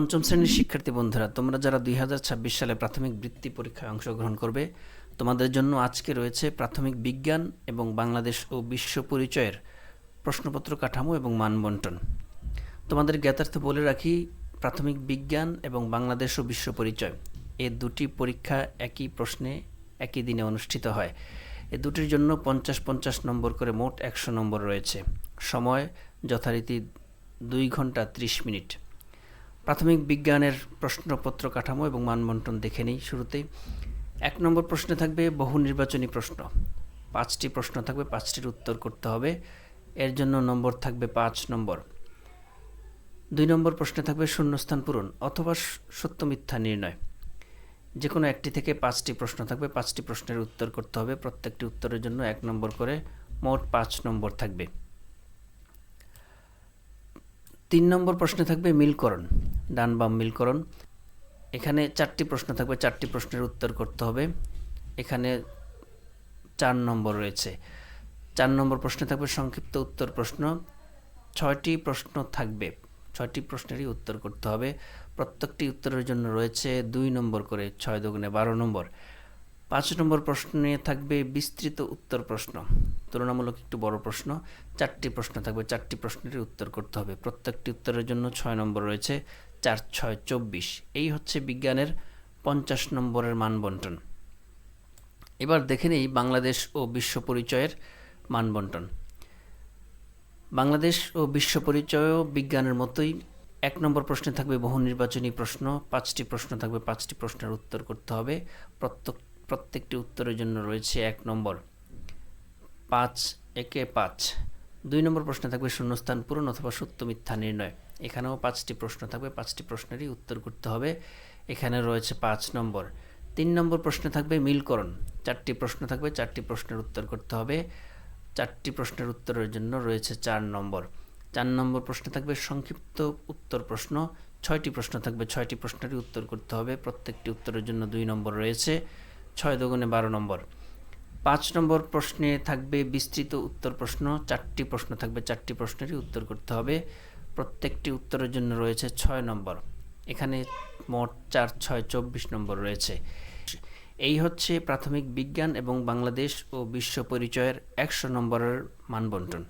পঞ্চম শ্রেণীর শিক্ষার্থী বন্ধুরা, তোমরা যারা 2026 সালে প্রাথমিক বৃত্তি পরীক্ষায় অংশগ্রহণ করবে, তোমাদের জন্য আজকে রয়েছে প্রাথমিক বিজ্ঞান এবং বাংলাদেশ ও বিশ্ব পরিচয়ের প্রশ্নপত্র কাঠামো এবং মানবন্টন। তোমাদের জ্ঞাতার্থে বলে রাখি, প্রাথমিক বিজ্ঞান এবং বাংলাদেশ ও বিশ্ব পরিচয় এই দুটি পরীক্ষা একই প্রশ্নে একই দিনে অনুষ্ঠিত হয়। এই দুটির জন্য 50-50 নম্বর করে মোট 100 নম্বর রয়েছে। সময় যথারীতি 2 ঘন্টা 30 মিনিট। প্রাথমিক বিজ্ঞানের প্রশ্নপত্র কাঠামো এবং মানবন্টন দেখে নিই। শুরুতেই 1 নম্বর প্রশ্নে থাকবে বহু নির্বাচনী প্রশ্ন। 5টি প্রশ্ন থাকবে, 5টির উত্তর করতে হবে। এর জন্য নম্বর থাকবে 5 নম্বর। 2 নম্বর প্রশ্নে থাকবে শূন্যস্থান পূরণ অথবা সত্য মিথ্যা নির্ণয়। যে কোনো একটি থেকে 5টি প্রশ্ন থাকবে, 5টি প্রশ্নের উত্তর করতে হবে। প্রত্যেকটি উত্তরের জন্য 1 নম্বর করে মোট 5 নম্বর থাকবে। 3 নম্বর প্রশ্নে থাকবে মিলকরণ, ডান বাম মিলকরণ। এখানে 4টি প্রশ্ন থাকবে, 4টি প্রশ্নের উত্তর করতে হবে। এখানে 4 নম্বর রয়েছে। 4 নম্বর প্রশ্নে থাকবে সংক্ষিপ্ত উত্তর প্রশ্ন। 6টি প্রশ্ন থাকবে, 6টি প্রশ্নেরই উত্তর করতে হবে। প্রত্যেকটি উত্তরের জন্য রয়েছে 2 নম্বর করে, 6 দুগুণে 12 নম্বর। 5 নম্বর প্রশ্নে থাকবে বিস্তৃত উত্তর প্রশ্ন, তুলনামূলক একটু বড় প্রশ্ন। 4টি প্রশ্ন থাকবে, 4টি প্রশ্নেরই উত্তর করতে হবে। প্রত্যেকটি উত্তরের জন্য 6 নম্বর রয়েছে। 4 6 24। এই হচ্ছে বিজ্ঞানের 50 নম্বরের মানবন্টন। এবার দেখে নেই বাংলাদেশ ও বিশ্ব পরিচয়ের মানবন্টন। বাংলাদেশ ও বিশ্ব পরিচয়ও বিজ্ঞানের মতোই 1 নম্বর প্রশ্নে থাকবে বহু নির্বাচনী প্রশ্ন। 5টি প্রশ্ন থাকবে, 5টি প্রশ্নের উত্তর করতে হবে। প্রত্যেকটি উত্তরের জন্য রয়েছে 1 নম্বর। 5 একে 5। 2 নম্বর প্রশ্নে থাকবে শূন্যস্থান পূরণ অথবা সত্য মিথ্যা নির্ণয়। এখানেও 5টি প্রশ্ন থাকবে, 5টি প্রশ্নেরই উত্তর করতে হবে। এখানে রয়েছে 5 নম্বর। 3 নম্বর প্রশ্নে থাকবে মিলকরণ। 4টি প্রশ্ন থাকবে, 4টি প্রশ্নের উত্তর করতে হবে। 4টি প্রশ্নের উত্তরের জন্য রয়েছে 4 নম্বর। 4 নম্বর প্রশ্নে থাকবে সংক্ষিপ্ত উত্তর প্রশ্ন। 6টি প্রশ্ন থাকবে, 6টি প্রশ্নেরই উত্তর করতে হবে। প্রত্যেকটি উত্তরের জন্য 2 নম্বর রয়েছে। 6 দুগুণে 12 নম্বর। 5 নম্বর প্রশ্নে থাকবে বিস্তৃত উত্তর প্রশ্ন। 4টি প্রশ্ন থাকবে, 4টি প্রশ্নেরই উত্তর করতে হবে। প্রত্যেকটি উত্তরের জন্য রয়েছে 6 নম্বর। এখানে মোট 4 6 24 নম্বর রয়েছে। এই হচ্ছে প্রাথমিক বিজ্ঞান এবং বাংলাদেশ ও বিশ্ব পরিচয়ের 100 নম্বরের মানবন্টন।